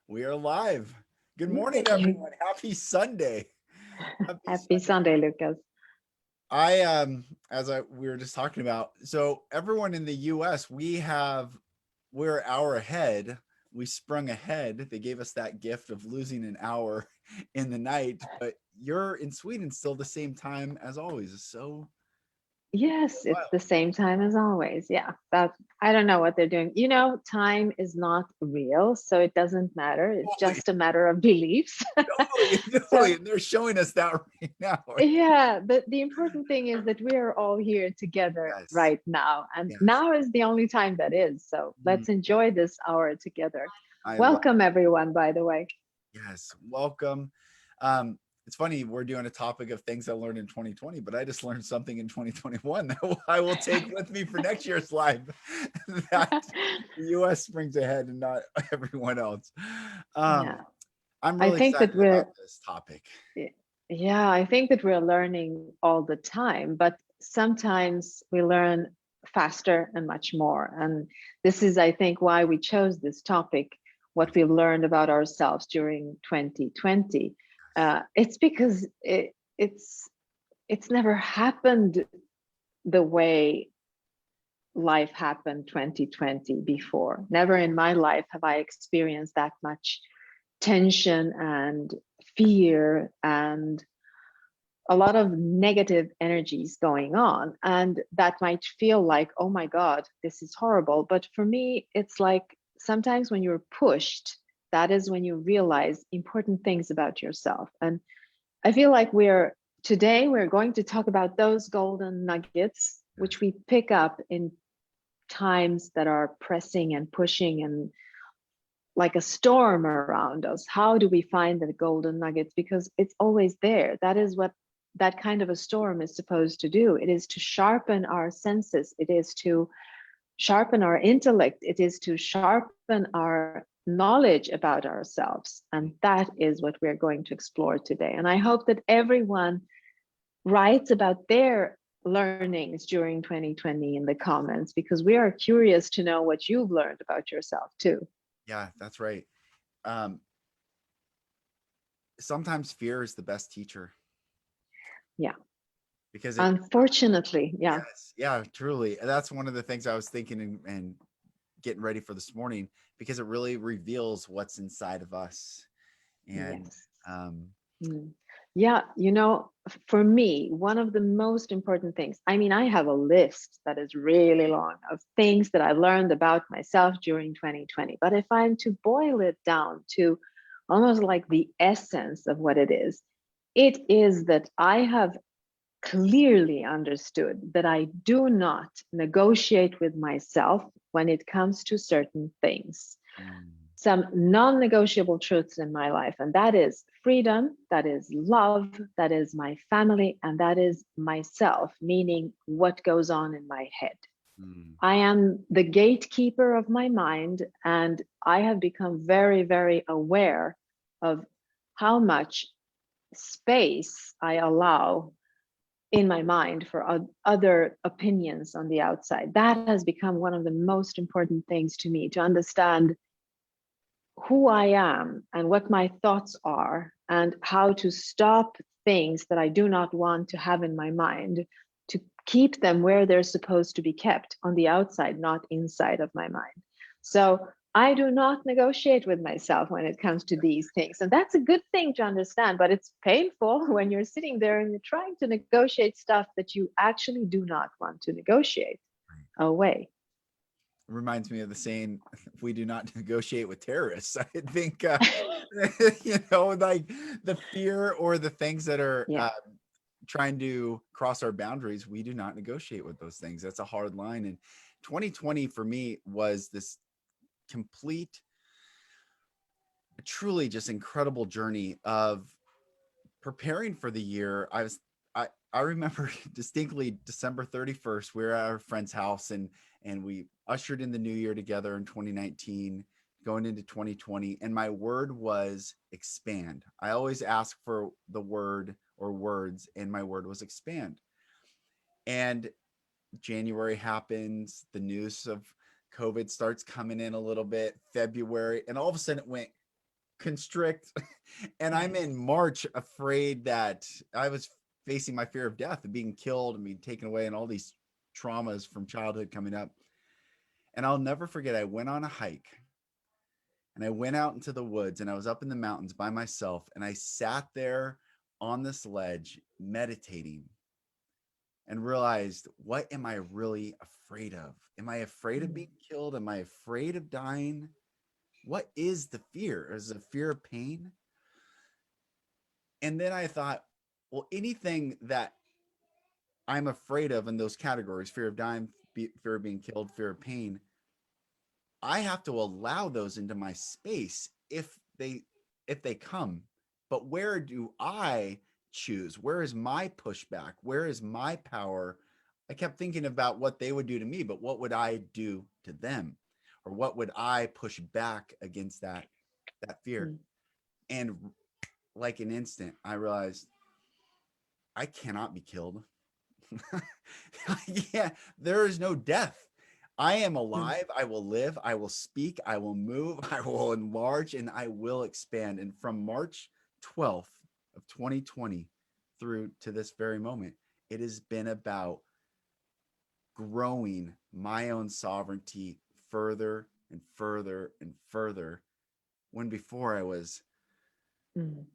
We are live. Good morning, Yay. everyone. Happy Sunday. Happy Happy Sunday. Sunday, Lucas. As we were just talking about, so everyone in the US, we're an hour ahead. We sprung ahead. They gave us that gift of losing an hour in the night, but you're in Sweden still the same time as always. So Yes, it's wild. the same time as always. Yeah, that I don't know what they're doing. Time is not real, so it doesn't matter. It's Totally, just a matter of beliefs. totally, So, totally. And they're showing us that right now. yeah, the important thing is that we are all here together Yes. right now, and Yes. now is the only time that is. So, Mm, let's enjoy this hour together. I love Welcome, everyone, by the way. Yes, welcome. It's funny, we're doing a topic of things I learned in 2020, but I just learned something in 2021 that I will take with me for next year's live. That the US springs ahead and not everyone else. Um, Yeah, I'm I really think excited that about we're this topic. Y- Yeah, I think that we're learning all the time, but sometimes we learn faster and much more. And this is, I think, why we chose this topic, what we've learned about ourselves during 2020. It's because it's never happened the way life happened 2020 before. Never in my life have I experienced that much tension and fear and a lot of negative energies going on. And that might feel like, oh my God, this is horrible. But for me, it's like sometimes when you're pushed, that is when you realize important things about yourself. And I feel like we're going to talk about those golden nuggets, which we pick up in times that are pressing and pushing and like a storm around us. How do we find the golden nuggets? Because it's always there. That is what that kind of a storm is supposed to do. It is to sharpen our senses, it is to sharpen our intellect, it is to sharpen our knowledge about ourselves. And that is what we're going to explore today. And I hope that everyone writes about their learnings during 2020 in the comments, because we are curious to know what you've learned about yourself too. Yeah, that's right. Um, Sometimes fear is the best teacher Yeah. because it, Unfortunately, yeah. yes, yeah, truly. That's one of the things I was thinking and getting ready for this morning because it really reveals what's inside of us. And Yes. um, Mm. Yeah, for me, one of the most important things, I mean, I have a list that is really long of things that I learned about myself during 2020. But if I'm to boil it down to almost like the essence of what it is that I have clearly understood that I do not negotiate with myself when it comes to certain things. mm, Some non negotiable truths in my life, and that is freedom, that is love, that is my family, and that is myself, meaning what goes on in my head. mm, I am the gatekeeper of my mind, and I have become very, very aware of how much space I allow in my mind for other opinions on the outside. That has become one of the most important things to me, to understand who I am and what my thoughts are, and how to stop things that I do not want to have in my mind, to keep them where they're supposed to be kept, on the outside, not inside of my mind. So I do not negotiate with myself when it comes to these things. And that's a good thing to understand, but it's painful when you're sitting there and you're trying to negotiate stuff that you actually do not want to negotiate right. away. It reminds me of the saying, "We do not negotiate with terrorists." I think, like the fear or the things that are Yeah. trying to cross our boundaries, we do not negotiate with those things. That's a hard line. And 2020 for me was this complete, truly just incredible journey of preparing for the year. I remember distinctly December 31st, we were at our friend's house and we ushered in the new year together in 2019, going into 2020. And my word was expand. I always ask for the word or words, and my word was expand. And January happens, the news of COVID starts coming in a little bit, February, and all of a sudden it went. constrict. And I'm Right. in March afraid that I was facing my fear of death and being killed and being taken away and all these traumas from childhood coming up. And I'll never forget, I went on a hike and I went out into the woods and I was up in the mountains by myself and I sat there on this ledge meditating and realized, what am I really afraid of? Am I afraid of Mm, being killed? Am I afraid of dying? What is the fear? Is it a fear of pain? And then I thought, well, anything that I'm afraid of in those categories, fear of dying, fear of being killed, fear of pain, I have to allow those into my space if they come. But where do I choose? Where is my pushback? Where is my power? I kept thinking about what they would do to me, but what would I do to them? Or what would I push back against that fear? mm, And like an instant, I realized I cannot be killed. Yeah, there is no death. I am mm, alive. I will live. I will speak. I will move. I will enlarge and I will expand. And from March 12th of 2020 through to this very moment, it has been about growing my own sovereignty further and further and further. When before I was mm,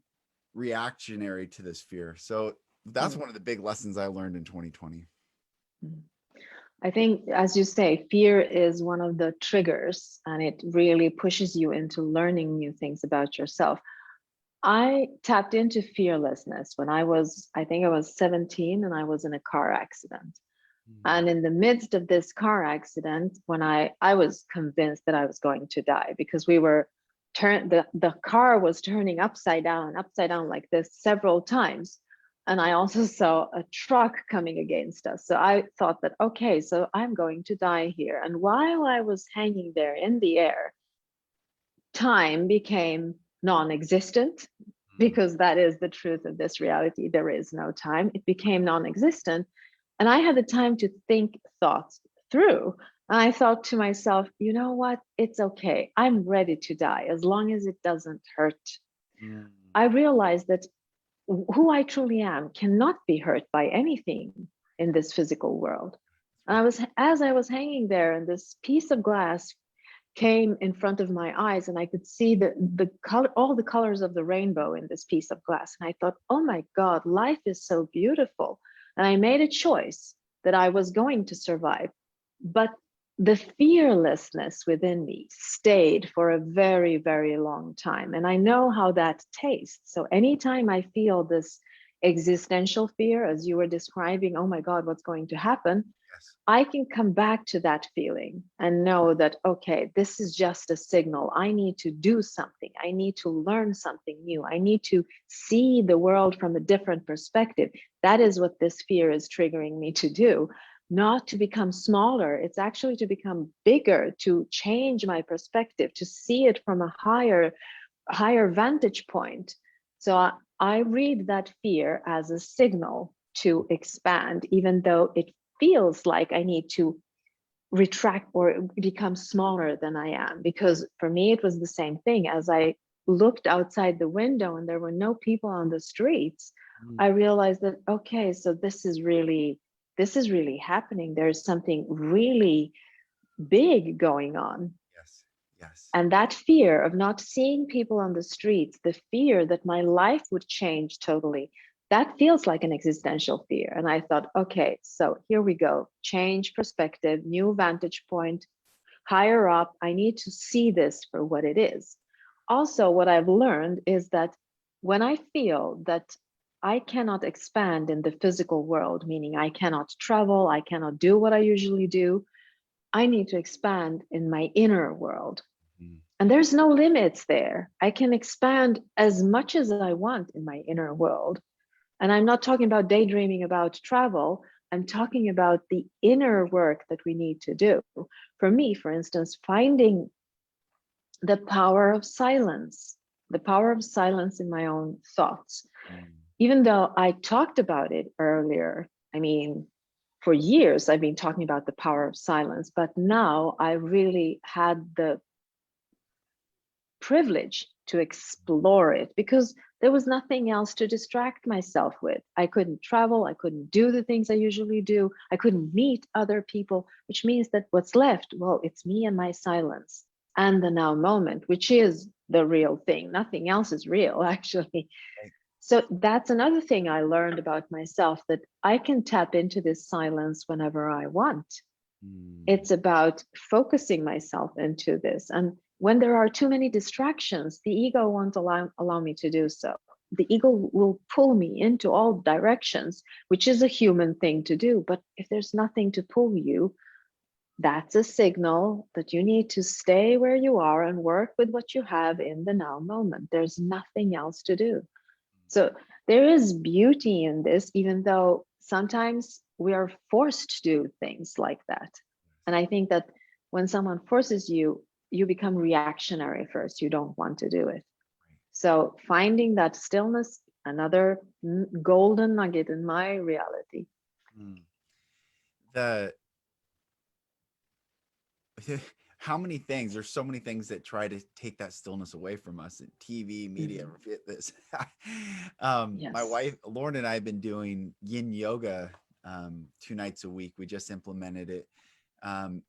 reactionary to this fear. So that's mm, one of the big lessons I learned in 2020. mm. I think, as you say, fear is one of the triggers, and it really pushes you into learning new things about yourself. I tapped into fearlessness when I think I was 17 and I was in a car accident. Mm, And in the midst of this car accident, when I was convinced that I was going to die because we were the car was turning upside down like this several times. And I also saw a truck coming against us. So I thought that, okay, so I'm going to die here. And while I was hanging there in the air, time became non-existent, mm, because that is the truth of this reality. There is no time. It became non-existent. And I had the time to think thoughts through. And I thought to myself, you know what? It's okay. I'm ready to die as long as it doesn't hurt. mm, I realized that who I truly am cannot be hurt by anything in this physical world. And as I was hanging there, and this piece of glass came in front of my eyes, and I could see the color, all the colors of the rainbow in this piece of glass. And I thought, oh my God, life is so beautiful. And I made a choice that I was going to survive. But the fearlessness within me stayed for a very, very long time. And I know how that tastes. So anytime I feel this existential fear, as you were describing, oh my God, what's going to happen? yes. I can come back to that feeling and know that, okay, this is just a signal. I need to do something. I need to learn something new. I need to see the world from a different perspective. That is what this fear is triggering me to do, not to become smaller. It's actually to become bigger, to change my perspective, to see it from a higher vantage point. So I read that fear as a signal to expand, even though it feels like I need to retract or become smaller than I am. Because for me, it was the same thing. As I looked outside the window and there were no people on the streets, Mm, I realized that, okay, so this is really happening. There's something really big going on. yes. Yes. And that fear of not seeing people on the streets, the fear that my life would change totally, that feels like an existential fear. And I thought, okay, so here we go. Change perspective, new vantage point, higher up. I need to see this for what it is. Also, what I've learned is that when I feel that I cannot expand in the physical world, meaning I cannot travel, I cannot do what I usually do, I need to expand in my inner world. Mm, And there's no limits there. I can expand as much as I want in my inner world. And I'm not talking about daydreaming about travel. I'm talking about the inner work that we need to do. For me, for instance, finding the power of silence, the power of silence in my own thoughts. mm, Even though I talked about it earlier, I mean, for years I've been talking about the power of silence, but now I really had the privilege to explore it, because there was nothing else to distract myself with. I couldn't travel, I couldn't do the things I usually do, I couldn't meet other people, which means that what's left, well, it's me and my silence and the now moment, which is the real thing. Nothing else is real, actually. Right. So that's another thing I learned about myself, that I can tap into this silence whenever I want. Mm, It's about focusing myself into this. And when there are too many distractions, the ego won't allow me to do so. The ego will pull me into all directions, which is a human thing to do. But if there's nothing to pull you, that's a signal that you need to stay where you are and work with what you have in the now moment. There's nothing else to do. So there is beauty in this, even though sometimes we are forced to do things like that. And I think that when someone forces you, you become reactionary first. You don't want to do it. So finding that stillness, another golden nugget in my reality. mm. The how many things, there's so many things that try to take that stillness away from us, and TV, media, Mhm. fit this. My Yes. wife Lauren and I have been doing yin yoga 2 nights a week. We just implemented it. um,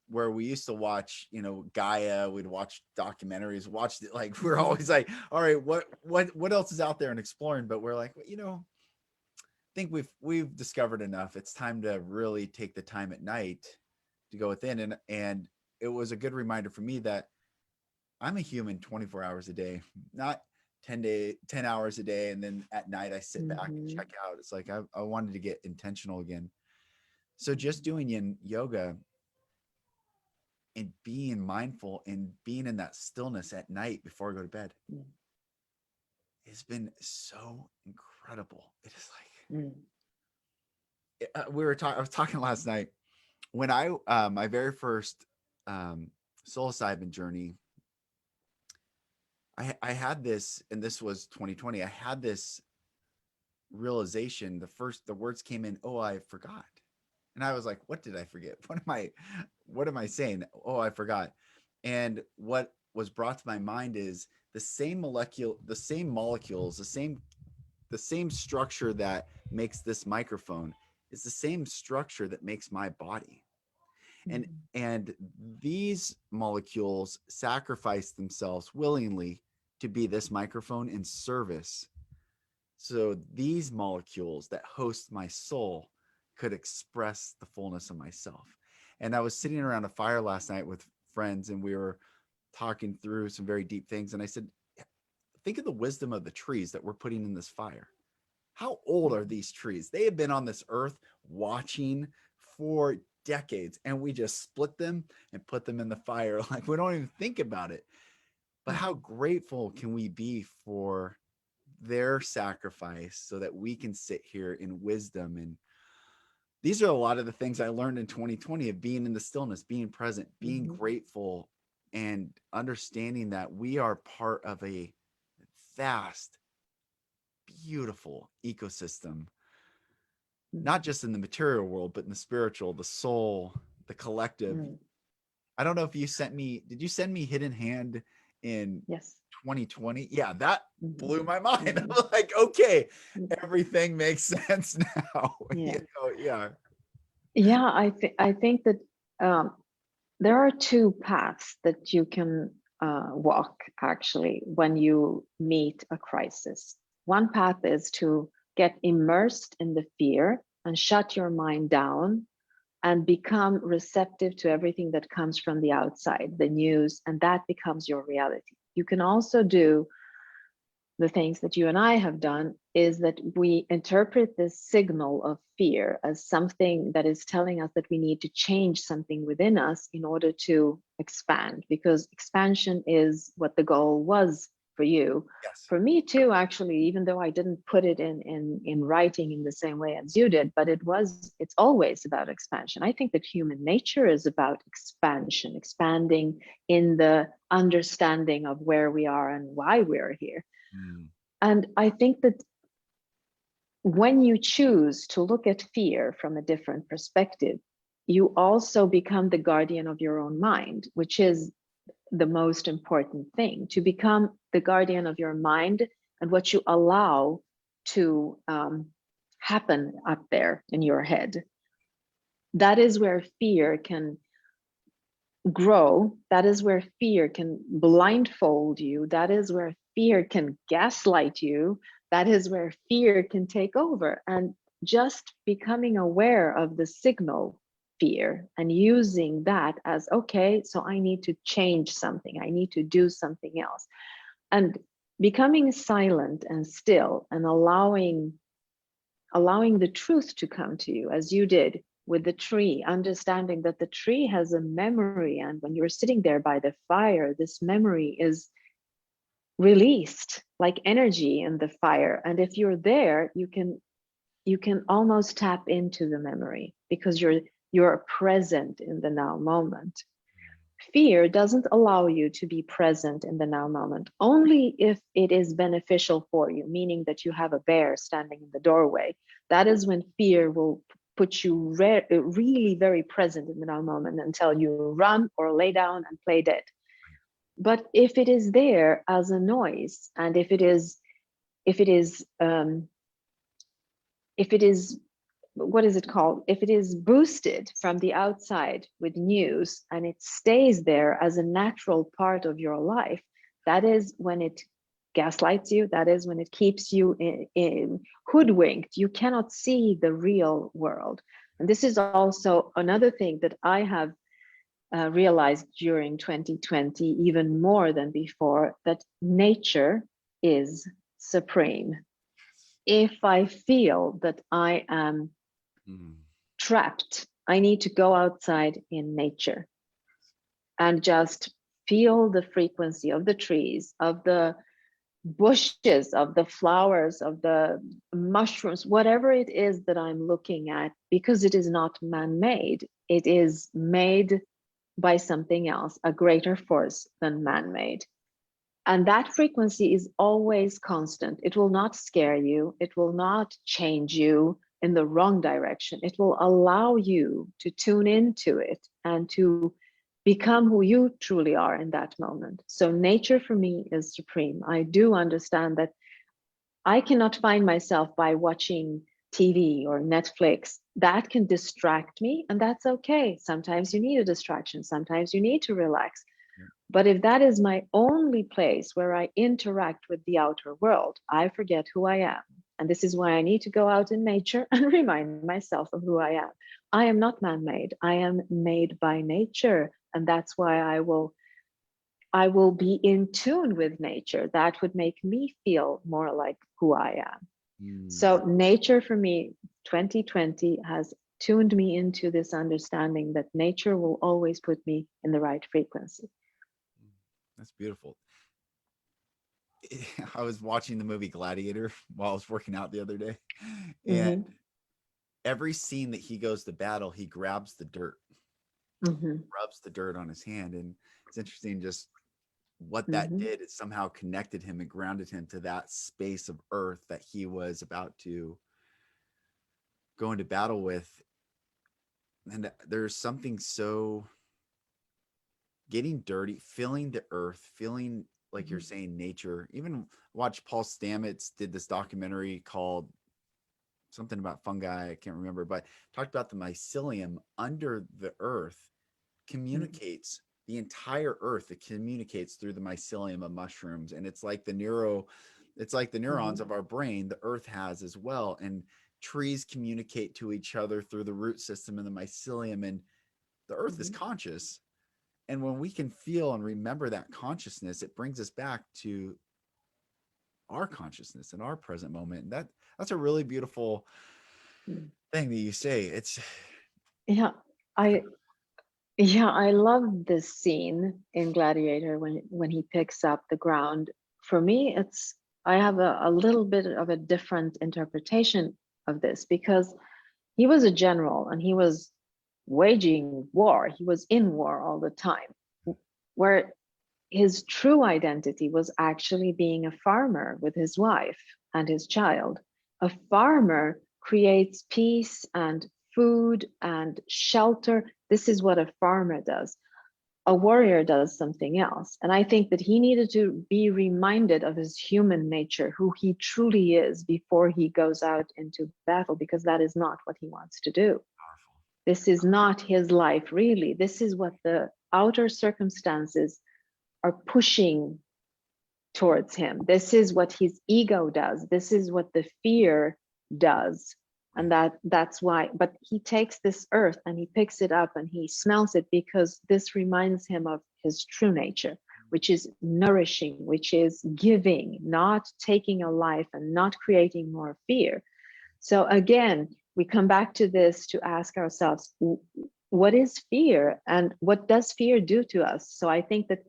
where we used to watch, Gaia, we'd watch documentaries, watched it, like we're Mhm. always like, all right, what else is out there and exploring, but we're like, think we've discovered enough. It's time to really take the time at night to go within. And it was a good reminder for me that I'm a human 24 hours a day, not 10 hours a day. And then at night I sit back and Mhm. check out. It's like I wanted to get intentional again. So just doing yin yoga and being mindful and being in that stillness at night before I go to bed Mhm. has been so incredible. It is Mhm. like I was talking last night when I my very first um psilocybin journey. I had this, and this was 2020. I had this realization. The words came in, "Oh, I forgot." And I was like, "What did I forget? What am I saying? Oh, I forgot." And what was brought to my mind is the same structure that makes this microphone is the same structure that makes my body. And Mhm. and these molecules sacrifice themselves willingly to be this microphone in service, so these molecules that host my soul could express the fullness of myself. And I was sitting around a fire last night with friends, and we were talking through some very deep things, and I said, think of the wisdom of the trees that we're putting in this fire. How old are Mhm. these trees? They have been on this earth watching for decades, and we just split them and put them in the fire. Like, we don't even think about it. But how Mhm. grateful can we be for their sacrifice so that we can sit here in wisdom? And these are a lot of the things I learned in 2020, of being in the stillness, being present, being Mhm. grateful, and understanding that we are part of a vast, beautiful ecosystem, not Mhm. just in the material world, but in the spiritual, the soul, the collective. Mhm. I don't know if did you send me Hidden Hand in Yes. 2020? Yeah, that Mhm. blew my mind. Mhm. I'm like, okay, Mhm. everything makes sense now. Yeah. Yeah. Yeah, I think that um, there are two paths that you can walk actually when you meet a crisis. One path is to get immersed in the fear and shut your mind down and become receptive to everything that comes from the outside, the news, and that becomes your reality. You can also do the things that you and I have done, is that we interpret this signal of fear as something that is telling us that we need to change something within us in order to expand, because expansion is what the goal was for you. Yes. For me too, actually, even though I didn't put it in writing in the same way as you did, but it's always about expansion. I think that human nature is about expansion, expanding in the understanding of where we are and why we're here. Mm, And I think that when you choose to look at fear from a different perspective, you also become the guardian of your own mind, which is the most important thing, to become the guardian of your mind and what you allow to happen up there in your head. That is where fear can grow. That is where fear can blindfold you. That is where fear can gaslight you. That is where fear can take over. And just becoming aware of the signal fear and using that as, okay, so I need to change something, I need to do something else. And becoming silent and still and allowing the truth to come to you, as you did with the tree, understanding that the tree has a memory, and when you're sitting there by the fire, this memory is released like energy in the fire. And if you're there, you can almost tap into the memory because you're present in the now moment. Fear doesn't allow you to be present in the now moment, only if it is beneficial for you, meaning that you have a bear standing in the doorway. That is when fear will put you really very present in the now moment until you run or lay down and play dead. But if it is there as a noise, and if it is if it is if it is what is it called? If it is boosted from the outside with news and it stays there as a natural part of your life, that is when it gaslights you. That is when it keeps you in hoodwinked. You cannot see the real world. And this is also another thing that I have realized during 2020, even more than before, that nature is supreme. If I feel that I am trapped, I need to go outside in nature and just feel the frequency of the trees, of the bushes, of the flowers, of the mushrooms, whatever it is that I'm looking at, because it is not man-made. It is made by something else, a greater force than man-made. And that frequency is always constant. It will not scare you. It will not change you in the wrong direction. It will allow you to tune into it and to become who you truly are in that moment. So nature for me is supreme. I do understand that I cannot find myself by watching TV or Netflix. That can distract me, and that's okay. Sometimes you need a distraction. Sometimes you need to relax. But if that is my only place where I interact with the outer world, I forget who I am. And this is why I need to go out in nature and remind myself of who I am. I am not man-made. I am made by nature. And that's why I will be in tune with nature. That would make me feel more like who I am. So nature for me, 2020 has tuned me into this understanding that nature will always put me in the right frequency. That's beautiful. I was watching the movie Gladiator while I was working out the other day, and Mm-hmm. every scene that he goes to battle, he grabs the dirt, Mm-hmm. rubs the dirt on his hand, and it's interesting just what that Mm-hmm. did. It somehow connected him and grounded him to that space of earth that he was about to go into battle with. And there's something so getting dirty, feeling the earth, feeling like you're saying nature. Even watch Paul Stamets did this documentary called something about fungi, I can't remember, but talked about the mycelium under the earth communicates the entire earth. It communicates through the mycelium of mushrooms, and it's like the Mm-hmm. neurons of our brain the earth has as well. And trees communicate to each other through the root system and the mycelium, and the earth is Mm-hmm. conscious. And when we can feel and remember that consciousness, it brings us back to our consciousness in our present moment. And that's a really beautiful Mm-hmm. thing that you say. It's Yeah, I yeah, I love this scene in Gladiator when he picks up the ground. For me, it's I have a little bit of a different interpretation of this because he was a general and he was waging war. He was in war all the time, where his true identity was actually being a farmer with his wife and his child. A farmer creates peace and food and shelter. This is what a farmer does. a warrior does something else. And I think that he needed to be reminded of his human nature, who he truly is, before he goes out into battle, because that is not what he wants to do. Powerful. This is not his life, really. This is what the outer circumstances are pushing towards him. This is what his ego does. This is what the fear does. And Right. that's why, but he takes this earth and he picks it up and he smells it, because this reminds him of his true nature, which is nourishing, which is giving, not taking a life and not creating more fear. So again, we come back to this to ask ourselves, what is fear and what does fear do to us? So I think that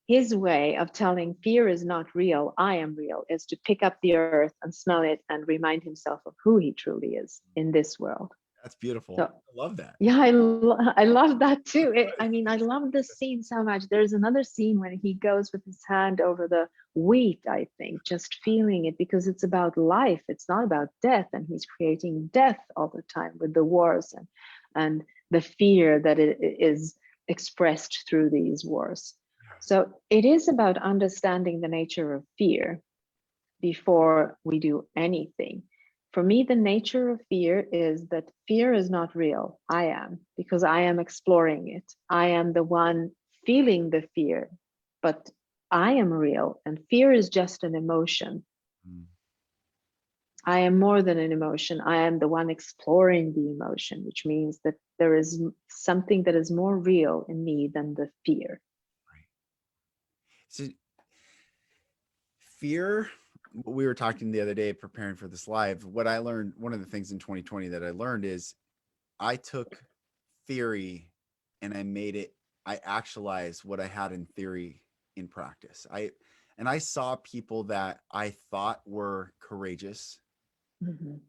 his way of telling fear is not real, I am real, is to pick up the earth and smell it and remind himself of who he truly is in this world. That's beautiful. So I love that. yeah, I love that too. I mean, I It's love this scene so much. There's another scene when he goes with his hand over the wheat, I think, just feeling it, because it's about life. It's not about death. And he's creating death all the time with the wars and the fear that it is expressed through these wars. So it is about understanding the nature of fear before we do anything. For me, the nature of fear is that fear is not real. I am, because I am exploring it. I am the one feeling the fear, but I am real, and fear is just an emotion. Mm. I am more than an emotion. I am the one exploring the emotion, which means that there is something that is more real in me than the fear. Right. So fear, we were talking the other day preparing for this live. What I learned, one of the things in 2020 that I learned is I took theory and I made it, I actualized what I had in theory in practice. I saw people that I thought were courageous Mhm.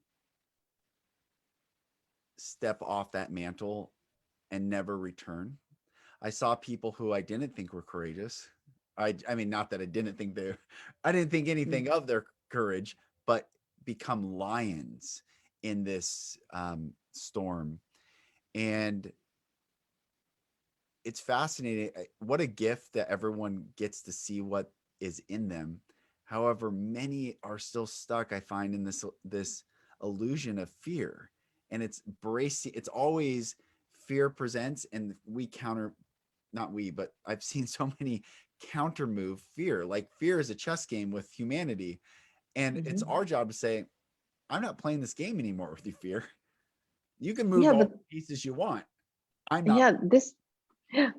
step off that mantle and never return. I saw people who I didn't think were courageous. I mean, not that I didn't think they, I didn't think anything of their courage, but become lions in this storm. And it's fascinating. What a gift that everyone gets to see what is in them. However, many are still stuck, I find, in this illusion of fear. And it's bracing, it's always fear presents and we counter, not we, but I've seen so many counter move fear. Like fear is a chess game with humanity. And it's Mhm. our job to say, I'm not playing this game anymore with you, fear. You can move Yeah, all but the pieces you want. I'm not. yeah,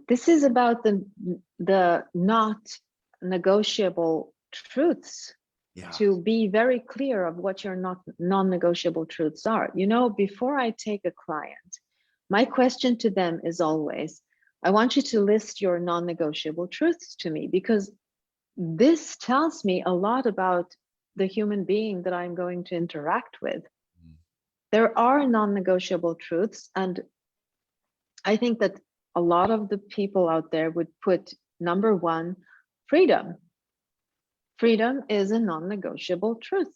this is about the not negotiable truths, Yeah. to be very clear of what your not non-negotiable truths are. You know, before I take a client, my question to them is always, I want you to list your non-negotiable truths to me, because this tells me a lot about the human being that I'm going to interact with. Mm. There are non-negotiable truths, and I think that a lot of the people out there would put number one, freedom. Freedom is a non negotiable truth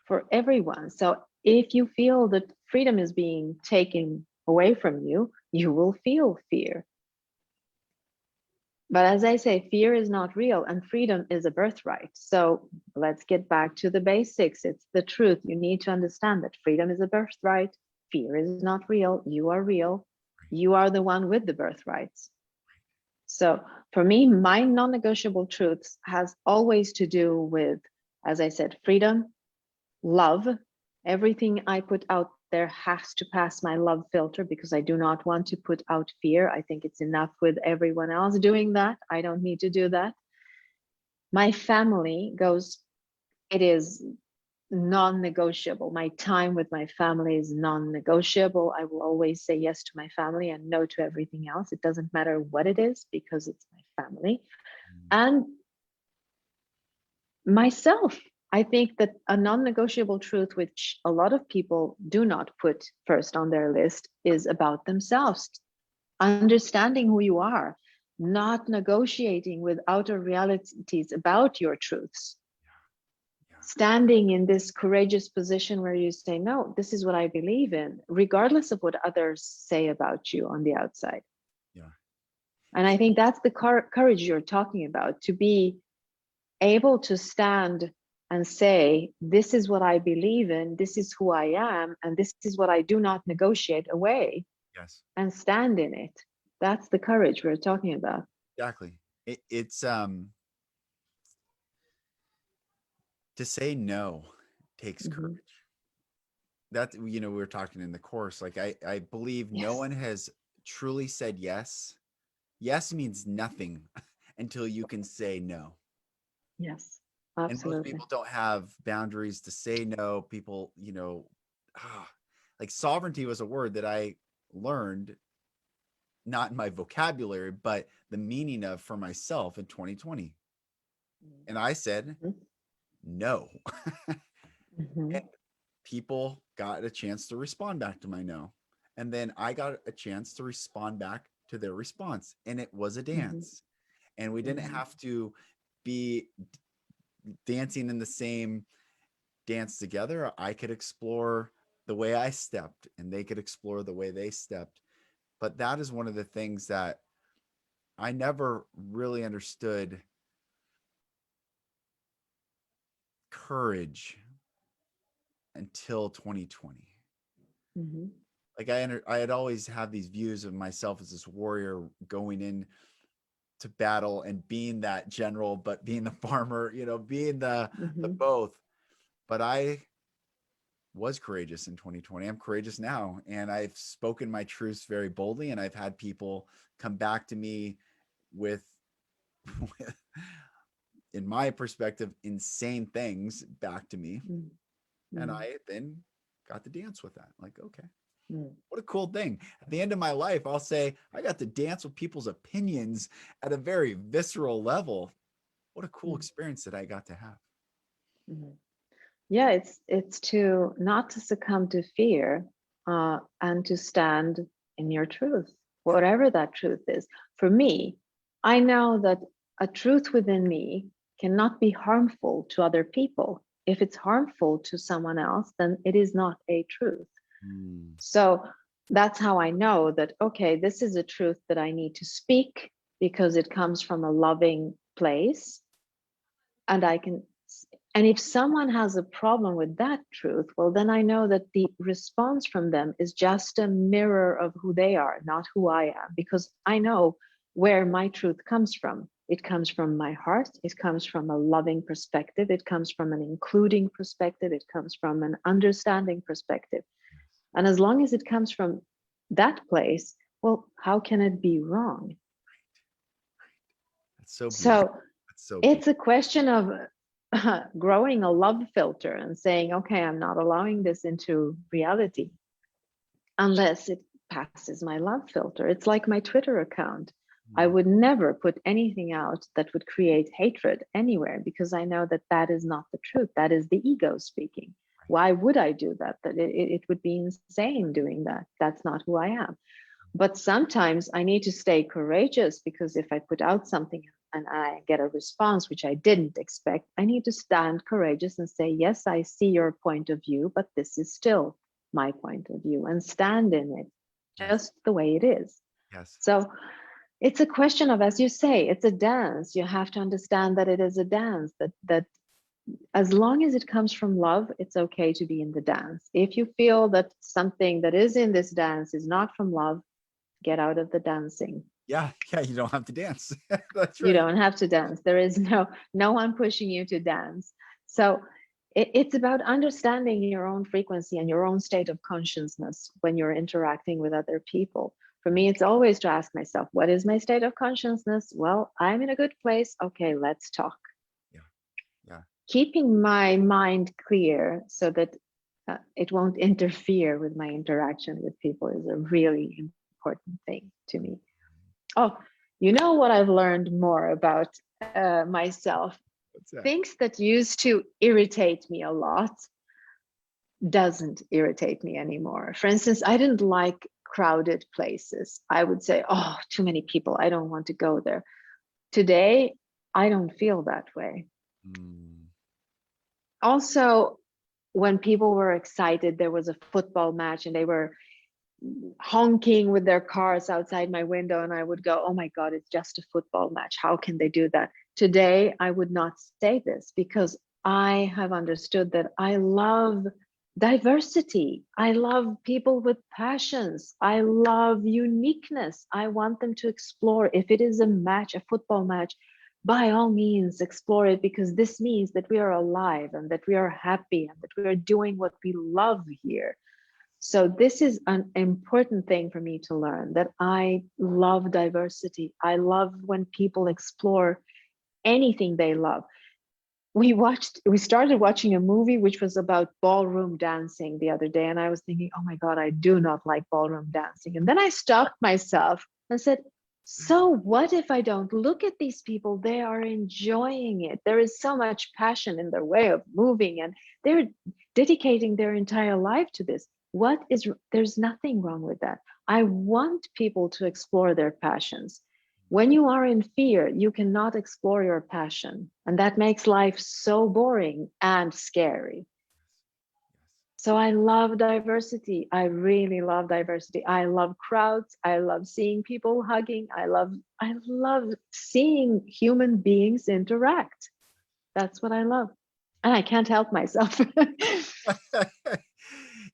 for everyone. So if you feel that freedom is being taken away from you, you will feel fear. But as I say, fear is not real and freedom is a birthright. So let's get back to the basics. It's the truth. You need to understand that freedom is a birthright. Fear is not real. You are real. You are the one with the birthrights. So for me, my non-negotiable truths has always to do with, as I said, freedom, love. Everything I put out there has to pass my love filter, because I do not want to put out fear. I think it's enough with everyone else doing that. I don't need to do that. My family goes, it is non-negotiable. My time with my family is non-negotiable. I will always say yes to my family and no to everything else. It doesn't matter what it is, because it's my family. Mm. And myself, I think that a non-negotiable truth, which a lot of people do not put first on their list, is about themselves. Understanding who you are, not negotiating with outer realities about your truths, Yeah. standing in this courageous position where you say, no, this is what I believe in, regardless of what others say about you on the outside. Yeah. And I think that's the courage you're talking about, to be able to stand and say, this is what I believe in, this is who I am, and this is what I do not negotiate away, Yes, and stand in it. That's the courage we're talking about. exactly. It's to say no takes Mm-hmm. courage. That, we were talking in the course, like I believe no Yes. one has truly said yes. Yes means nothing until you can say no. Yes. And most Absolutely. people don't have boundaries to say no. People, like sovereignty was a word that I learned, not in my vocabulary, but the meaning of for myself in 2020. And I said no. Mm-hmm. And people got a chance to respond back to my no. And then I got a chance to respond back to their response. And it was a Mm-hmm. dance. And we didn't Mm-hmm. have to be dancing in the same dance together. I could explore the way I stepped, and they could explore the way they stepped. But that is one of the things that I never really understood courage until 2020. Mm-hmm. Like I had always had these views of myself as this warrior going in to battle and being that general, but being the farmer, being the Mm-hmm. both. But I was courageous in 2020. I'm courageous now, and I've spoken my truths very boldly, and I've had people come back to me with, with in my perspective, insane things back to me, and Mm-hmm. I then got to dance with that. Like, okay, Mm-hmm. what a cool thing. At the end of my life, I'll say I got to dance with people's opinions at a very visceral level. What a cool experience that I got to have. Mm-hmm. Yeah, it's to not to succumb to fear, and to stand in your truth, Yeah. whatever that truth is. For me, I know that a truth within me cannot be harmful to other people. If it's harmful to someone else, then it is not a truth. Mm, So that's how I know that, okay, this is a truth that I need to speak because it comes from a loving place, and I can, and if someone has a problem with that truth, well, then I know that the response from them is just a mirror of who they are, not who I am, because I know where my truth comes from. It comes from my heart, it comes from a loving perspective, it comes from an including perspective, it comes from an understanding perspective. And as long as it comes from that place, well, how can it be wrong? that's so beautiful. So That's so it's beautiful. a question of growing a love filter and saying, okay, I'm not allowing this into reality unless it passes my love filter. It's like my Twitter account. I Mm, would never put anything out that would create hatred anywhere, because I know that that is not the truth. That is the ego speaking. right. Why would I do that? That it would be insane doing that. That's not who I am. But sometimes I need to stay courageous, because if I put out something and I get a response which I didn't expect, I need to stand courageous and say, yes, I see your point of view, but this is still my point of view, and stand in it Yes. just the way it is. Yes. So it's a question of, as you say, it's a dance. You have to understand that it is a dance, that as long as it comes from love, it's okay to be in the dance. If you feel that something that is in this dance is not from love, get out of the dancing. Yeah. Yeah. You don't have to dance. That's You right. don't have to dance. There is no one pushing you to dance. So it's about understanding your own frequency and your own state of consciousness when you're interacting with other people. For me, it's always to ask myself, what is my state of consciousness? Well, I'm in a good place. Okay, let's talk. Yeah. Yeah. Keeping my mind clear so that it won't interfere with my interaction with people is a really important thing to me. Oh, you know what I've learned more about myself? What's that? Things that used to irritate me a lot doesn't irritate me anymore. For instance, I didn't like crowded places. I would say, oh, too many people, I don't want to go there. Today, I don't feel that way. Mm, Also, when people were excited, there was a football match and they were honking with their cars outside my window, and I would go, oh my God, it's just a football match. How can they do that? Today, I would not say this because I have understood that I love diversity. I love people with passions. I love uniqueness. I want them to explore. If it is a match, a football match, by all means, explore it, because this means that we are alive and that we are happy and that we are doing what we love here. So this is an important thing for me to learn, that I love diversity. I love when people explore anything they love. We started watching a movie which was about ballroom dancing the other day, and I was thinking, oh my God, I do not like ballroom dancing. And then I stopped myself and said, so what if I don't look at these people? They are enjoying it. There is so much passion in their way of moving, and they're dedicating their entire life to this. There's nothing wrong with that. I want people to explore their passions. When you are in fear, you cannot explore your passion, and that makes life so boring and scary. So I love diversity. I really love diversity. I love crowds. I love seeing people hugging. I love seeing human beings interact. That's what I love. And I can't help myself.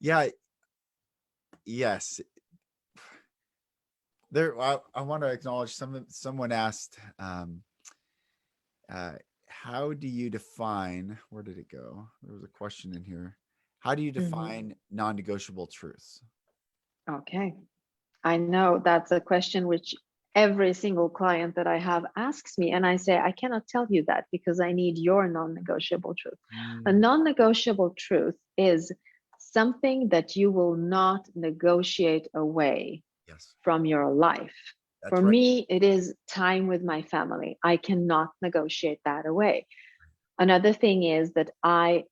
Yeah. Yes. There, I want to acknowledge someone asked, uh, how do you define, where did it go? There was a question in here. How do you Mhm. define non-negotiable truths? Okay. I know that's a question which every single client that I have asks me. And I say, I cannot tell you that because I need your non negotiable truth. A Mm, non negotiable truth is something that you will not negotiate away yes, from your life. For that's right. me, it is time with my family. I cannot negotiate that away. Another thing is that I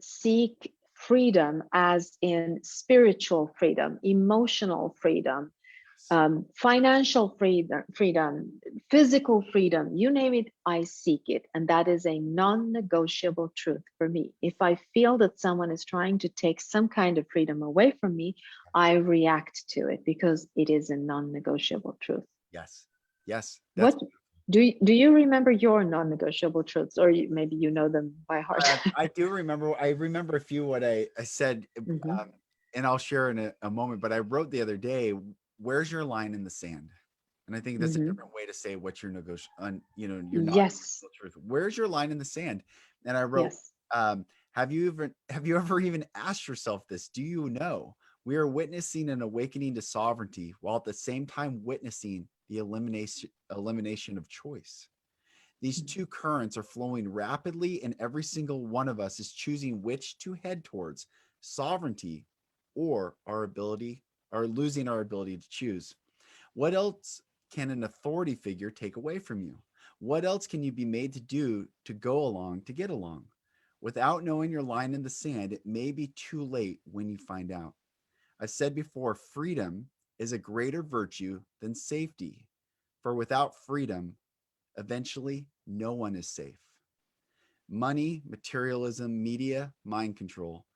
seek freedom, as in spiritual freedom, emotional freedom, Yes, financial freedom, physical freedom, you name it, I seek it. And that is a non negotiable truth for me. If I feel that someone is trying to take some kind of freedom away from me, I react to it because it is a non negotiable truth. yes, yes. That's What do you remember your non negotiable truths, or maybe you know them by heart? I do remember. I remember a few what I said, Hmm. um, and I'll share in a moment. But I wrote the other day, "Where's your line in the sand?" And I think that's a Hmm. different way to say what your negotiable, you're not Yes. truth. Where's your line in the sand? And I wrote, Yes. have you ever even asked yourself this? Do you know we are witnessing an awakening to sovereignty while at the same time witnessing the elimination of choice? These two currents are flowing rapidly, and every single one of us is choosing which to head towards, sovereignty or our ability, or losing our ability to choose. What else can an authority figure take away from you? What else can you be made to do to go along to get along? Without knowing your line in the sand, it may be too late when you find out. I said before, freedom is a greater virtue than safety, for without freedom, eventually no one is safe. Money, materialism, media, mind control.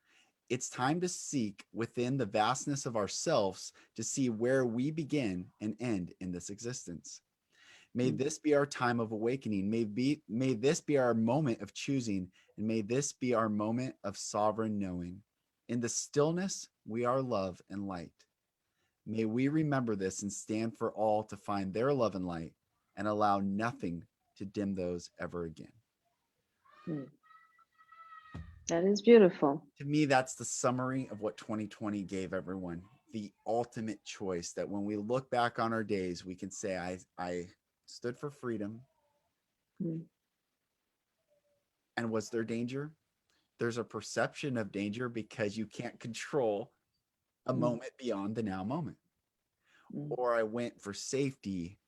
It's time to seek within the vastness of ourselves to see where we begin and end in this existence. May Mm. this be our time of awakening. May this be our moment of choosing, and may this be our moment of sovereign knowing. In the stillness, we are love and light. May we remember this and stand for all to find their love and light and allow nothing to dim those ever again. Mm. That is beautiful. To me, that's the summary of what 2020 gave everyone. The ultimate choice that when we look back on our days, we can say, I stood for freedom. Mm. And was there danger? There's a perception of danger because you can't control a Mm. moment beyond the now moment. Mm. Or I went for safety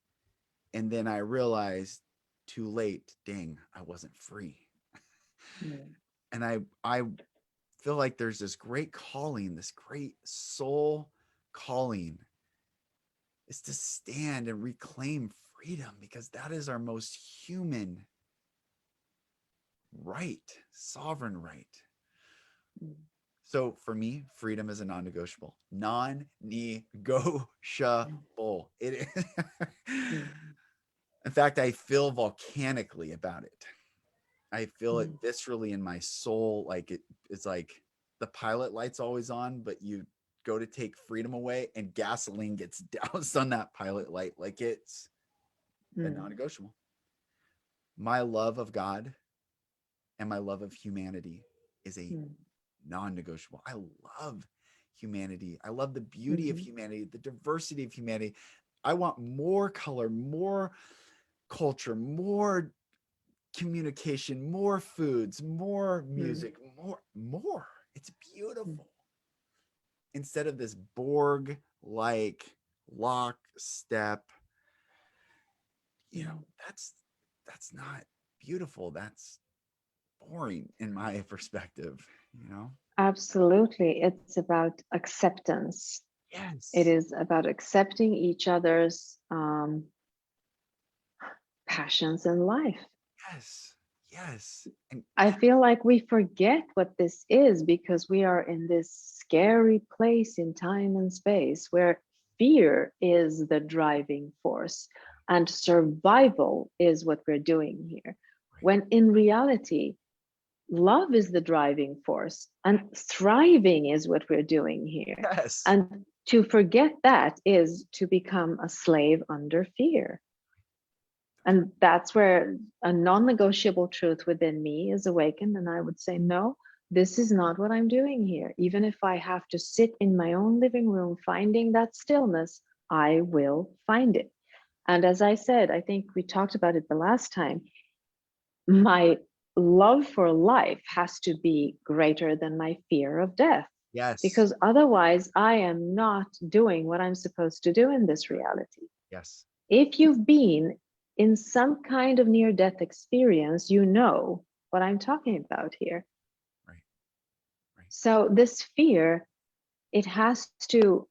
and then I realized too late, dang, I wasn't free. Mm. And I feel like there's this great calling, this great soul calling is to stand and reclaim freedom because that is our most human right, sovereign right. Mm. So for me, freedom is a non-negotiable. Non-negotiable. It is. Mm, In fact, I feel volcanically about it. I feel it mm, viscerally in my soul. Like it's like the pilot light's always on, but you go to take freedom away and gasoline gets doused on that pilot light. Like it's a mm, non-negotiable. My love of God and my love of humanity is a mm, non-negotiable. I love humanity. I love the beauty of mhm, humanity, the diversity of humanity. I want more color, more culture, more communication, more foods, more mm, music, more. It's mm, beautiful. Instead of this Borg like lockstep, you know, mm. that's not beautiful. That's boring in my perspective, you know? Absolutely. It's about acceptance. It Yes. is about accepting each other's passions in life. Yes. Yes. And I feel like we forget what this is because we are in this scary place in time and space where fear is the driving force and survival is what we're doing here. right. When in reality, love is the driving force and thriving is what we're doing here. Yes. And to forget that is to become a slave under fear. That's right. And that's where a non negotiable truth within me is awakened. And I would say, no, this is not what I'm doing here. Even if I have to sit in my own living room finding that stillness, I will find it. And as I said, I think we talked about it the last time, my love for life has to be greater than my fear of death. Yes. Because otherwise, I am not doing what I'm supposed to do in this reality. Yes. If you've been in some kind of near death experience, you know what I'm talking about here. Right. Right. So this fear, it has to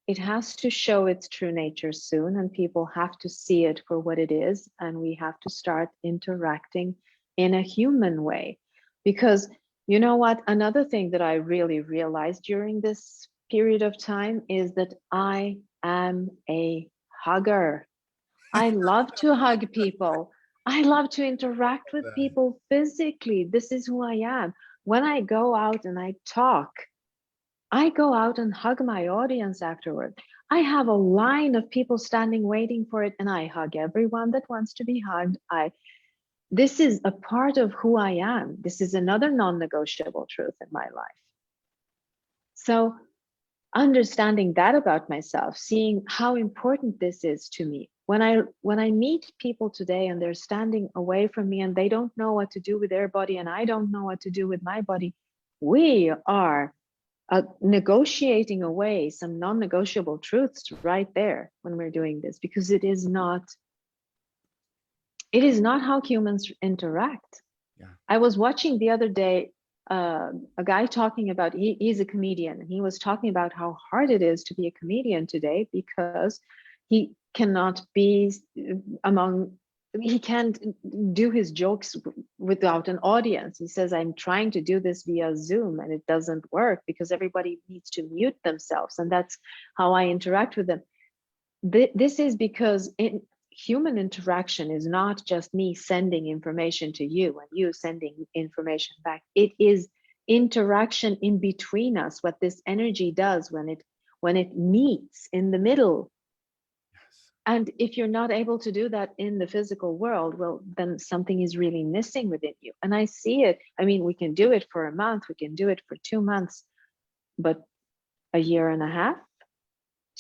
it has to show its true nature soon, and people have to see it for what it is, and we have to start interacting in a human way. Because you know what, another thing that I really realized during this period of time is that I am a hugger. I love to hug people. I love to interact with That. people physically. This is who I am. When I go out and I talk, I go out and hug my audience afterward. I have a line of people standing waiting for it, and I hug everyone that wants to be hugged. This is a part of who I am. This is another non-negotiable truth in my life. So understanding that about myself, seeing how important this is to me. When I meet people today and they're standing away from me and they don't know what to do with their body and I don't know what to do with my body, we are negotiating away some non-negotiable truths right there when we're doing this, because it is not how humans interact. Yeah. I was watching the other day a guy talking about, he's a comedian, and he was talking about how hard it is to be a comedian today because he cannot be among, he can't do his jokes without an audience. He says, I'm trying to do this via Zoom and it doesn't work because everybody needs to mute themselves. And that's how I interact with them. This is because human interaction is not just me sending information to you and you sending information back. It is interaction in between us, what this energy does when it meets in the middle. Yes. And if you're not able to do that in the physical world, well, then something is really missing within you. And I see it. I mean, we can do it for a month, we can do it for 2 months, but a year and a half,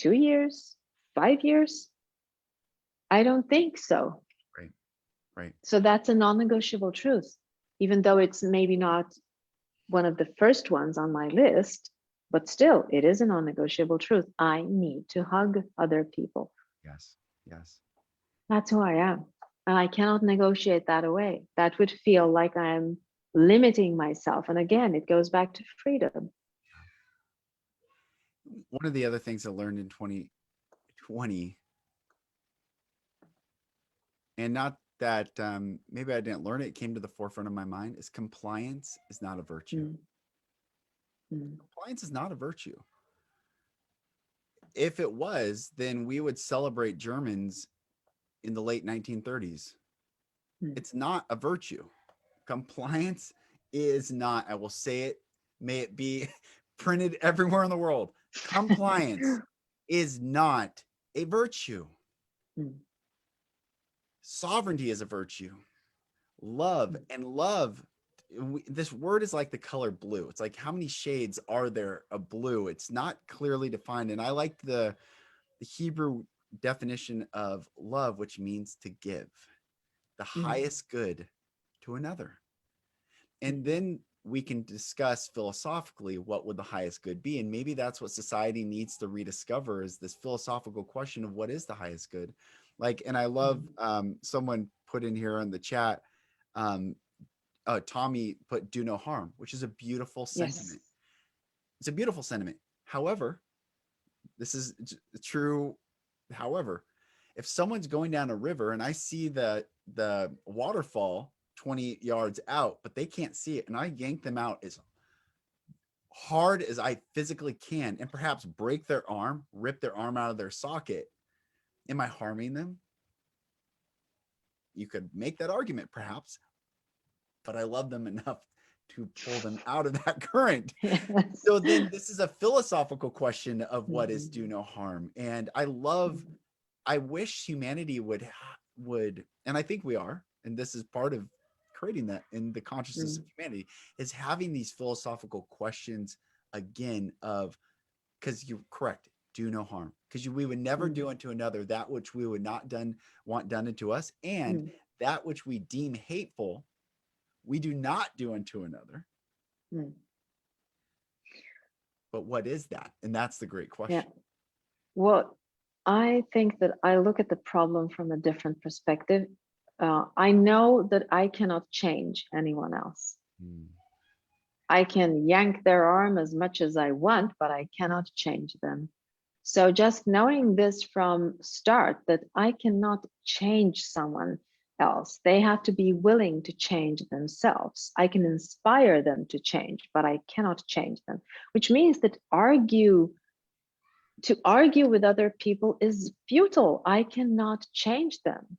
2 years, 5 years, I don't think so. Right. Right. So that's a non negotiable truth, even though it's maybe not one of the first ones on my list, but still, it is a non negotiable truth. I need to hug other people. Yes. Yes. That's who I am. And I cannot negotiate that away. That would feel like I'm limiting myself. And again, it goes back to freedom. One of the other things I learned in 2020, and not that maybe I didn't learn it, it came to the forefront of my mind, is compliance is not a virtue. Mm, mm, Compliance is not a virtue. If it was, then we would celebrate Germans in the late 1930s. mm, It's not a virtue. Compliance is not, I will say it, may it be printed everywhere in the world. Compliance is not a virtue. mm, Sovereignty is a virtue. Love, and love, this word is like the color blue. It's like, how many shades are there of blue? It's not clearly defined. And I like the Hebrew definition of love, which means to give the mm, highest good to another. And mm, then we can discuss philosophically what would the highest good be. And maybe that's what society needs to rediscover, is this philosophical question of what is the highest good. Like, and I love, mm. someone put in here in the chat, um, Tommy put do no harm, which is a beautiful Yes. sentiment. It's a beautiful sentiment. However, this is true. However, if someone's going down a river and I see the waterfall 20 yards out, but they can't see it, and I yank them out as hard as I physically can, and perhaps break their arm, rip their arm out of their socket, am I harming them? You could make that argument, perhaps, but I love them enough to pull them out of that current. Yes. So then this is a philosophical question of what is Mm, do no harm. And I wish humanity would, and I think we are, and this is part of creating that in the consciousness mm, of humanity, is having these philosophical questions again of, because you're correct, do no harm, because we would never mm, do unto another that which we would not want done unto us, and mm, that which we deem hateful we do not do unto another. mm. But what is that? And that's the great Yeah. question. Well, I think that I look at the problem from a different perspective. I know that I cannot change anyone else. Mm. I can yank their arm as much as I want, but I cannot change them. So just knowing this from start, that I cannot change someone else. They have to be willing to change themselves. I can inspire them to change, but I cannot change them, which means that to argue with other people is futile. I cannot change them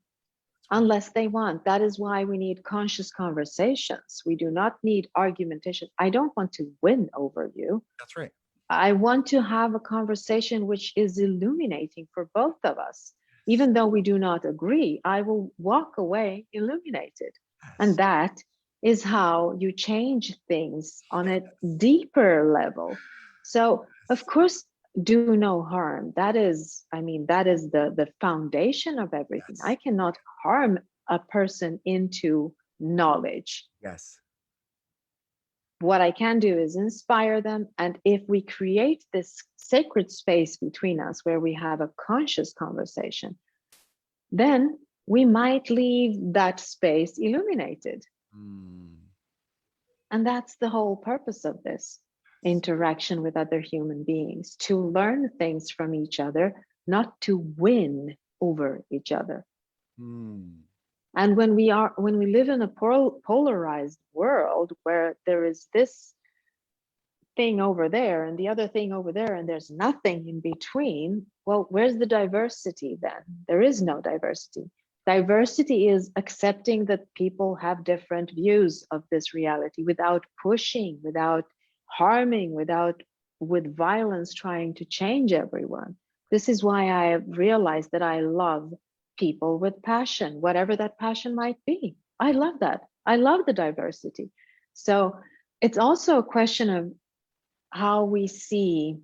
unless they want. That is why we need conscious conversations. We do not need argumentation. I don't want to win over you. That's right. I want to have a conversation which is illuminating for both of us. Even though we do not agree, I will walk away illuminated. And Yes. that is how you change things on a deeper level. So, of course, do no harm. That is, I mean, that is the foundation of everything. I Yes. cannot harm a person into knowledge. Yes. What I can do is inspire them. And if we create this sacred space between us where we have a conscious conversation, then we might leave that space illuminated. Mm. And that's the whole purpose of this interaction with other human beings, to learn things from each other, not to win over each other. Mm. And when we live in a polarized world where there is this thing over there and the other thing over there and there's nothing in between, well, where's the diversity then? There is no diversity. Diversity is accepting that people have different views of this reality without pushing, without harming, without with violence trying to change everyone. This is why I realized that I love people with passion, whatever that passion might be. I love that. I love the diversity. So it's also a question of how we see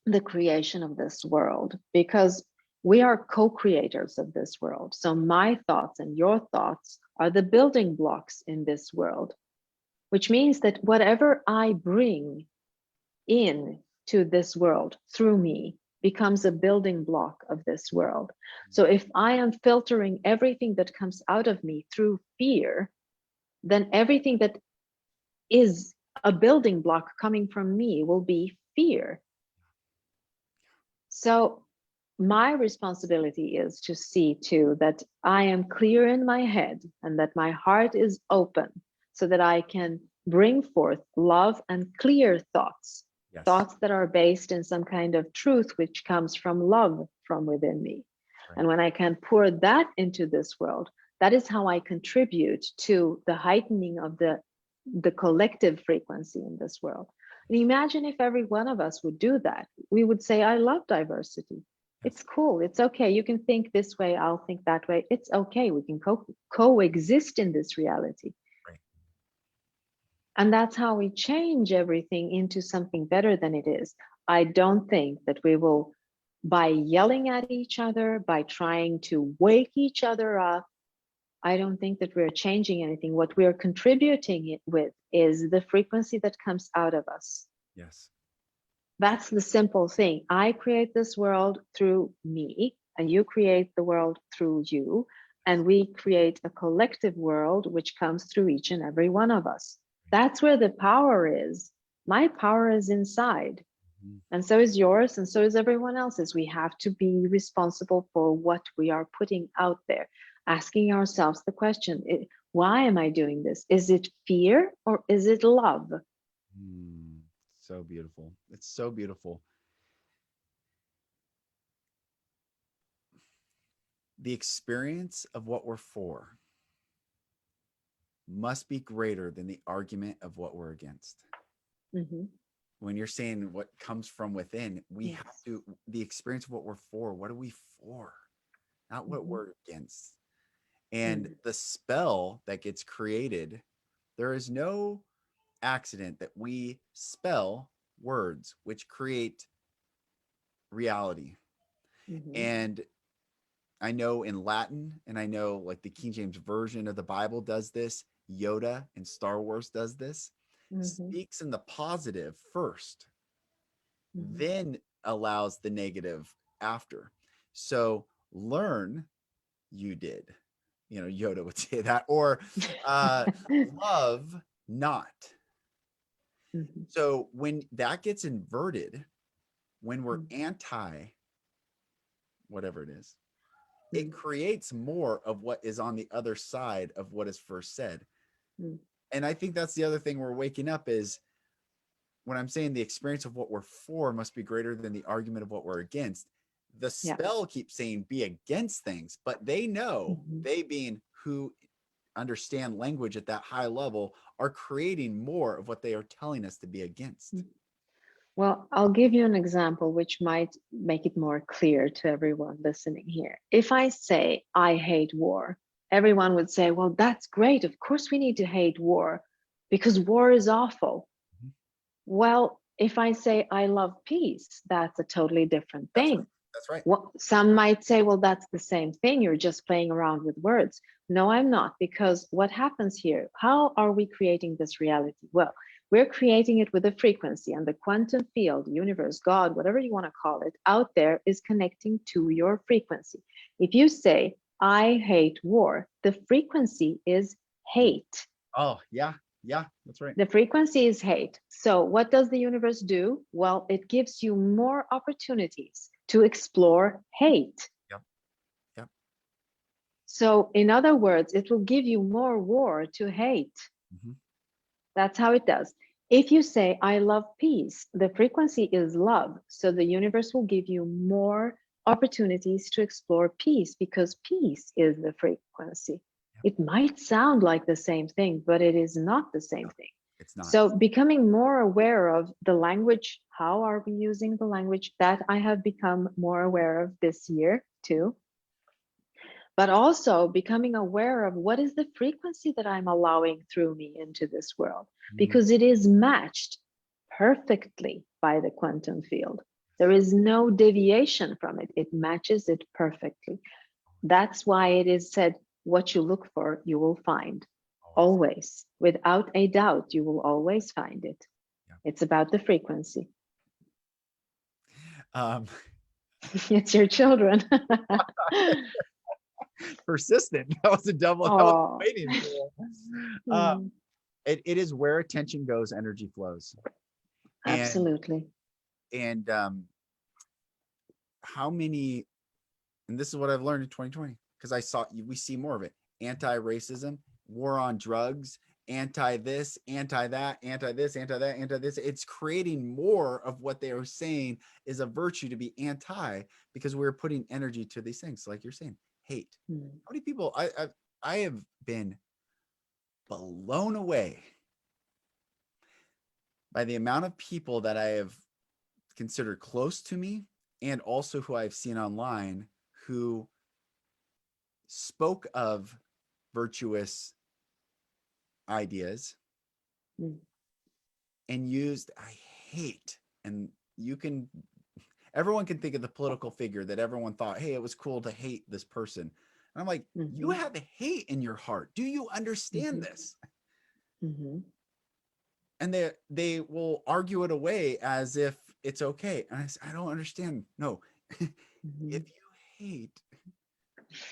the creation of this world, because we are co-creators of this world. So my thoughts and your thoughts are the building blocks in this world, which means that whatever I bring in to this world through me becomes a building block of this world. So if I am filtering everything that comes out of me through fear, then everything that is a building block coming from me will be fear. So my responsibility is to see to that I am clear in my head and that my heart is open so that I can bring forth love and clear thoughts, Yes. thoughts that are based in some kind of truth which comes from love from within me. Right. And when I can pour that into this world, that is how I contribute to the heightening of the collective frequency in this world. And imagine if every one of us would do that. We would say, I love diversity. Yes. It's cool. It's okay. You can think this way. I'll think that way. It's okay. We can coexist in this reality. Right. And that's how we change everything into something better than it is. I don't think that we will, by yelling at each other, by trying to wake each other up, I don't think that we're changing anything. What we're contributing it with is the frequency that comes out of us. Yes. That's the simple thing. I create this world through me, and you create the world through you. And we create a collective world which comes through each and every one of us. That's where the power is. My power is inside, Mhm. and so is yours, and so is everyone else's. We have to be responsible for what we are putting out there, asking ourselves the question, why am I doing this? Is it fear or is it love? Mm, so beautiful. It's so beautiful. The experience of what we're for must be greater than the argument of what we're against. Mhm. When you're saying what comes from within, we have Yes. to, the experience of what we're for. What are we for? Not what Mhm. we're against. And Mm. the spell that gets created, there is no accident that we spell words which create reality. Mhm. And I know in Latin, and I know like the King James version of the Bible does this, Yoda in Star Wars does this, Mhm. speaks in the positive first, Mhm. then allows the negative after. So learn, you did. You know, Yoda would say that, or uh, love not. Mhm. So when that gets inverted, when we're Mm. anti whatever it is, it Mm. creates more of what is on the other side of what is first said. Mm. And I think that's the other thing we're waking up is when I'm saying the experience of what we're for must be greater than the argument of what we're against. The Yeah. spell keeps saying be against things, but they know, Mhm. they being who understand language at that high level, are creating more of what they are telling us to be against. Mm. Well, I'll give you an example which might make it more clear to everyone listening here. If I say I hate war, everyone would say, well, that's great. Of course, we need to hate war because war is awful. Mhm. Well, if I say I love peace, that's a totally different That's right. thing. That's right. Well, some might say, well, that's the same thing. You're just playing around with words. No, I'm not, because what happens here? How are we creating this reality? Well, we're creating it with a frequency, and the quantum field, universe, God, whatever you want to call it, out there is connecting to your frequency. If you say, I hate war, the frequency is hate. Oh, yeah. Yeah, that's right. The frequency is hate. So, what does the universe do? Well, it gives you more opportunities to explore hate. Yep. Yep. So, in other words, it will give you more war to hate. Mm-hmm. That's how it does. If you say, I love peace, the frequency is love. So, the universe will give you more opportunities to explore peace because peace is the frequency. Yep. It might sound like the same thing, but it is not the No, same thing. it's not. So becoming more aware of the language, how are we using the language, that I have become more aware of this year too. But also becoming aware of what is the frequency that I'm allowing through me into this world, Mm, because it is matched perfectly by the quantum field. There is no deviation from it. It matches it perfectly. That's why it is said, what you look for, you will find. always. Always. Without a doubt, you will always find it. Yeah. It's about the frequency. Um, It's your children. persistent. That was a double. That was Oh, waiting for. Uh, mm, it is where attention goes, energy flows, and absolutely. and how many, and this is what I've learned in 2020 because I saw we see more of it: anti-racism, war on drugs, anti this, anti that, anti this, anti that, anti this. It's creating more of what they are saying is a virtue to be anti, because we're putting energy to these things. Like you're saying, hate. mm, How many people I have been blown away by the amount of people that I have considered close to me and also who I've seen online who spoke of virtuous ideas mm, and used I hate. And you can, everyone can think of the political figure that everyone thought, hey, it was cool to hate this person. And I'm like, you mhm, have hate in your heart. Do you understand mhm, this? mhm, And they will argue it away as if it's okay. And I don't understand. No, if mhm, you hate,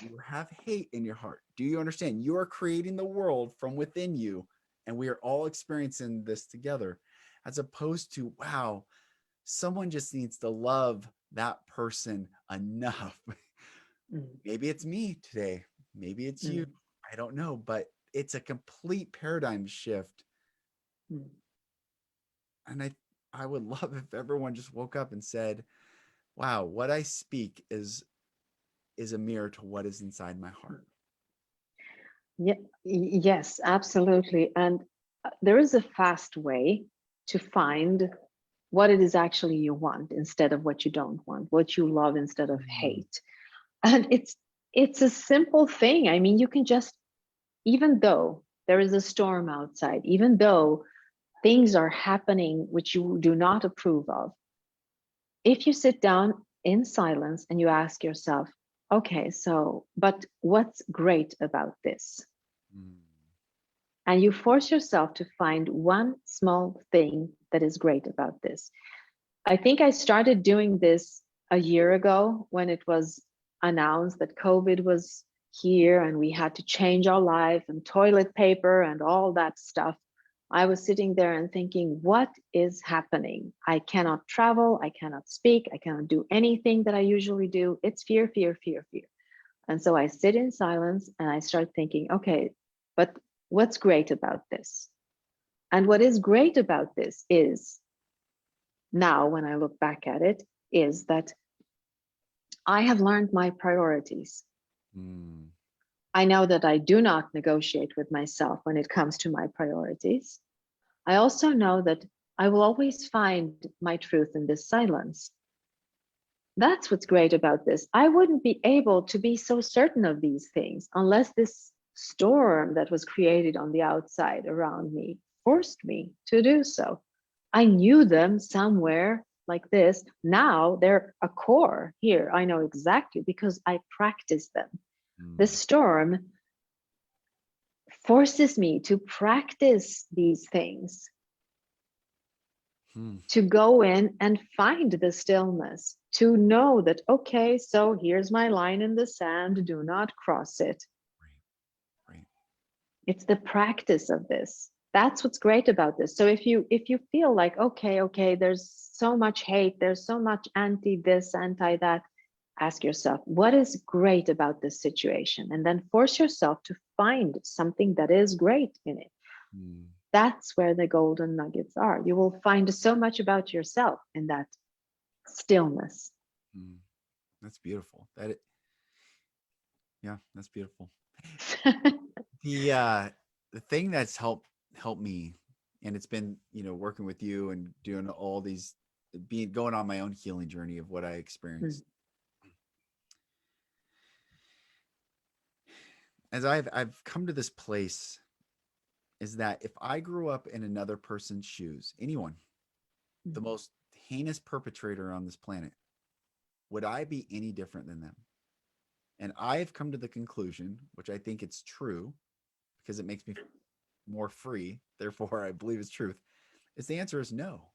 you have hate in your heart. Do you understand? You are creating the world from within you, and we are all experiencing this together, as opposed to, wow, someone just needs to love that person enough. mm, Maybe it's me today. Maybe it's you. mm, I don't know, but it's a complete paradigm shift. mm. And I would love if everyone just woke up and said, wow, what I speak is a mirror to what is inside my heart. Yeah, yes, absolutely. And there is a fast way to find what it is actually you want instead of what you don't want, what you love instead of Mm, hate. And it's a simple thing. I mean, you can just, even though there is a storm outside, even though things are happening which you do not approve of, if you sit down in silence and you ask yourself, okay, so, but what's great about this? mm, And you force yourself to find one small thing that is great about this. I think I started doing this a year ago when it was announced that COVID was here and we had to change our life and toilet paper and all that stuff. I was sitting there and thinking, what is happening? I cannot travel. I cannot speak. I cannot do anything that I usually do. It's fear, fear, fear, fear. And so I sit in silence and I start thinking, okay, but what's great about this? And what is great about this is, now when I look back at it, is that I have learned my priorities. mm, I know that I do not negotiate with myself when it comes to my priorities. I also know that I will always find my truth in this silence. That's what's great about this. I wouldn't be able to be so certain of these things unless this storm that was created on the outside around me forced me to do so. I knew them somewhere like this. Now they're a core here. I know exactly because I practice them. The mm, storm forces me to practice these things, mm. to go in and find the stillness, to know that, okay, so here's my line in the sand, do not cross it. Right, right. It's the practice of this. That's what's great about this. So if you feel like, okay, there's so much hate, there's so much anti this, anti that, ask yourself, what is great about this situation? And then force yourself to find something that is great in it. Mm, That's where the golden nuggets are. You will find so much about yourself in that stillness. mm. That's beautiful. Yeah, that's beautiful. The thing that's helped me, and it's been, working with you and doing all these, being going on my own healing journey of what I Mm, experienced, as I've come to this place, is that if I grew up in another person's shoes, anyone, the mm, most heinous perpetrator on this planet, would I be any different than them? And I have come to the conclusion, which I think it's true because it makes me more free, therefore I believe it's truth, is the answer is no.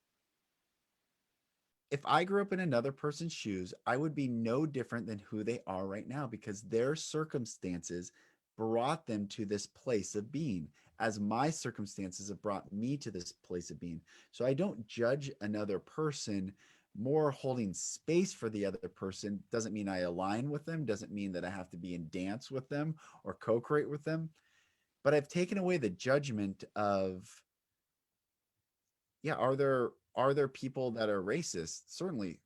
If I grew up in another person's shoes, I would be no different than who they are right now because their circumstances brought them to this place of being, as my circumstances have brought me to this place of being. So I don't judge another person. More holding space for the other person doesn't mean I align with them, doesn't mean that I have to be in dance with them or co create with them. but I've taken away the judgment of, yeah, are there people that are racist? Certainly,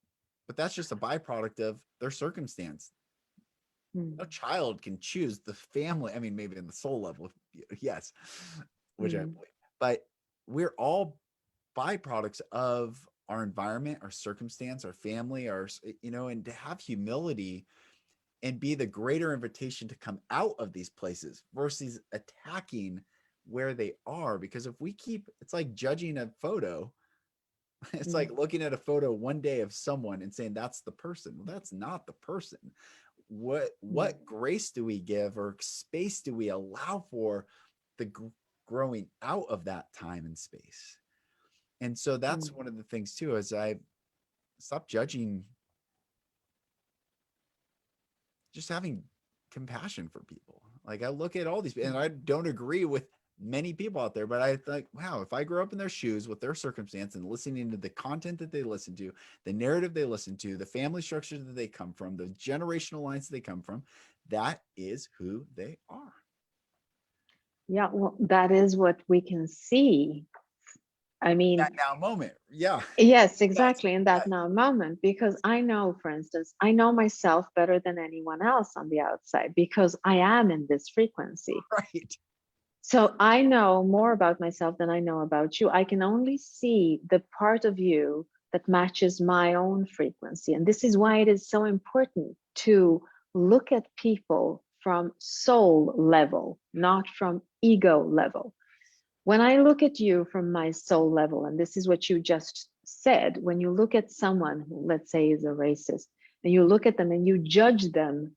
but that's just a byproduct of their circumstance. No mm, child can choose the family. I mean, maybe in the soul level, yes, which I mm, believe, but we're all byproducts of our environment, our circumstance, our family, and to have humility and be the greater invitation to come out of these places versus attacking where they are. Because if we keep, it's like judging a photo. It's mm, like looking at a photo one day of someone and saying that's the person. Well, that's not the person. mm, What grace do we give or space do we allow for the growing out of that time and space? And so that's mm, one of the things too, is I stop judging, just having compassion for people. Like I look at all these, and I don't agree with many people out there, but I think, wow, if I grew up in their shoes with their circumstance and listening to the content that they listen to, the narrative they listen to, the family structure that they come from, the generational lines that they come from, that is who they are. yeah, well, that is what we can see. I mean, That now moment. Yeah. yes, Yes. exactly, in that Yes. now moment, because I know, for instance, I know myself better than anyone else on the outside because I am in this frequency. Right. So I know more about myself than I know about you. I can only see the part of you that matches my own frequency. And this is why it is so important to look at people from soul level, not from ego level. When I look at you from my soul level, and this is what you just said, when you look at someone who, let's say, is a racist, and you look at them and you judge them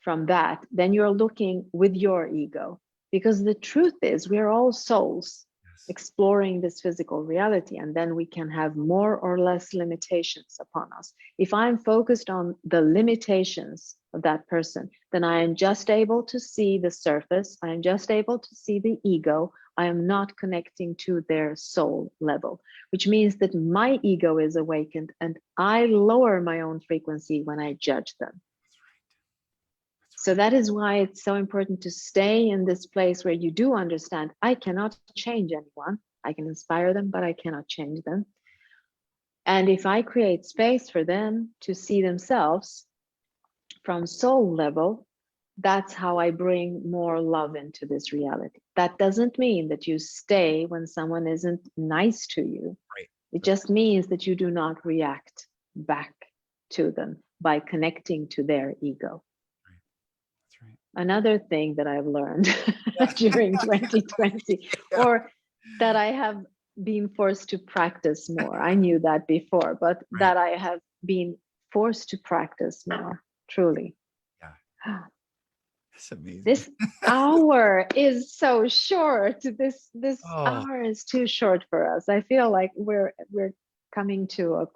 from that, then you're looking with your ego. Because the truth is, we're all souls Yes. exploring this physical reality, and then we can have more or less limitations upon us. If I'm focused on the limitations of that person, then I am just able to see the surface, I am just able to see the ego. I am not connecting to their soul level, which means that my ego is awakened and I lower my own frequency when I judge them. That's right. That's So right. that is why it's so important to stay in this place where you do understand I cannot change anyone. I can inspire them, but I cannot change them. And if I create space for them to see themselves from soul level, that's how I bring more love into this reality. That doesn't mean that you stay when someone isn't nice to you. Right. It That's just means that you do not react back to them by connecting to their ego. right. That's right. Another thing that I've learned Yeah. during 2020, Yeah. or that I have been forced to practice more. I knew that before, but Right. that I have been forced to practice more, truly. Yeah. That's amazing. This hour is so short. This Oh, hour is too short for us. I feel like we're coming to a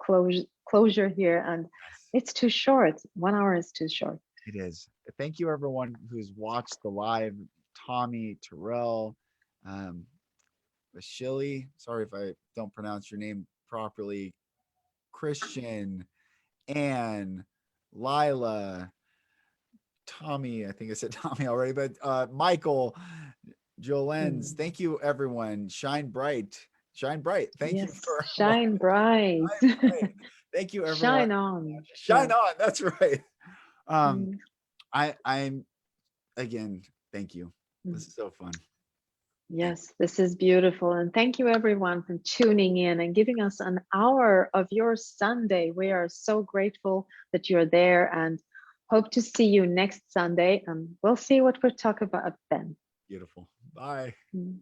closure here, and yes, it's too short. 1 hour is too short. it is. Thank you, everyone who's watched the live. Tommy, Terrell, um, Shilly. Sorry if I don't pronounce your name properly. Christian, Anne, Lila, Tommy. I think I said Tommy already, but Michael, Jolen's. Mm. Thank you, everyone. Shine bright. Shine bright. Thank you Yes, for shine watching. bright. Shine bright. Thank you, everyone. Shine on. Shine Yes. on. That's right. Um, Mm, I'm again. Thank you. mm. This is so fun. Thank Yes, this is beautiful. And thank you, everyone, for tuning in and giving us an hour of your Sunday. We are so grateful that you're there and hope to see you next Sunday. And we'll see what we're talking about then. you. Beautiful. Bye. Mm.